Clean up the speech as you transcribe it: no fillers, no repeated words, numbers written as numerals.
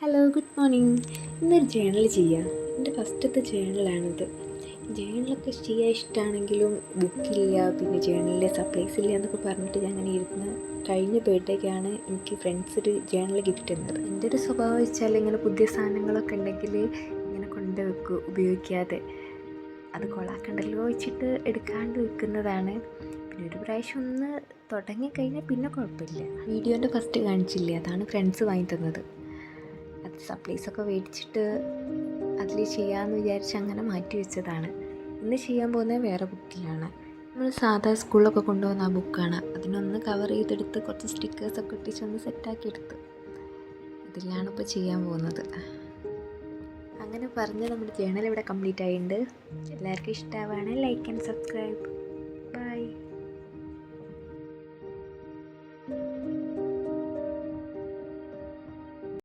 Hello, good morning. ഇന്നൊരു journal ചെയ്യാം. എൻ്റെ ഫസ്റ്റത്തെ ജേണലാണിത്. ജേണലൊക്കെ ചെയ്യാൻ ഇഷ്ടമാണെങ്കിലും ബുക്കില്ല, പിന്നെ ജേണലിലെ സപ്ലൈസ് ഇല്ല എന്നൊക്കെ പറഞ്ഞിട്ട് ഞാൻ അങ്ങനെ ഇരുന്ന് കഴിഞ്ഞ ബർത്ത്ഡേക്കാണ് എനിക്ക് ഫ്രണ്ട്സ് ഒരു ജേണൽ ഗിഫ്റ്റ് തന്നത്. എൻ്റെ ഒരു സ്വഭാവം വെച്ചാൽ ഇങ്ങനെ പുതിയ സാധനങ്ങളൊക്കെ ഉണ്ടെങ്കിൽ ഇങ്ങനെ കൊണ്ടുവെക്കും ഉപയോഗിക്കാതെ. അത് കൊളാക്കണ്ടല്ലോ വെച്ചിട്ട് എടുക്കാണ്ട് വെക്കുന്നതാണ്. പിന്നെ ഒരു പ്രാവശ്യം ഒന്ന് തുടങ്ങിക്കഴിഞ്ഞാൽ പിന്നെ കുഴപ്പമില്ല. വീഡിയോൻ്റെ ഫസ്റ്റ് കാണിച്ചില്ലേ, അതാണ് ഫ്രണ്ട്സ് വാങ്ങി തന്നത്. അത് സപ്ലൈസൊക്കെ മേടിച്ചിട്ട് അതിൽ ചെയ്യാമെന്ന് വിചാരിച്ച് അങ്ങനെ മാറ്റി വെച്ചതാണ്. ഇന്ന് ചെയ്യാൻ പോകുന്നത് വേറെ ബുക്കിലാണ്. നമ്മൾ സാധാ സ്കൂളിലൊക്കെ കൊണ്ടുപോകുന്ന ആ ബുക്കാണ്. അതിനൊന്ന് കവർ ചെയ്തെടുത്ത് കുറച്ച് സ്റ്റിക്കേഴ്സൊക്കെ ഒട്ടിച്ചൊന്ന് സെറ്റാക്കി എടുത്ത് ഇതിലാണ് ഇപ്പോൾ ചെയ്യാൻ പോകുന്നത്. അങ്ങനെ പറഞ്ഞ് നമ്മുടെ ജേണൽ ഇവിടെ കംപ്ലീറ്റ് ആയിട്ടുണ്ട്. എല്ലാവർക്കും ഇഷ്ടമാവുകയാണെങ്കിൽ ലൈക്ക് ആൻഡ് സബ്സ്ക്രൈബ്.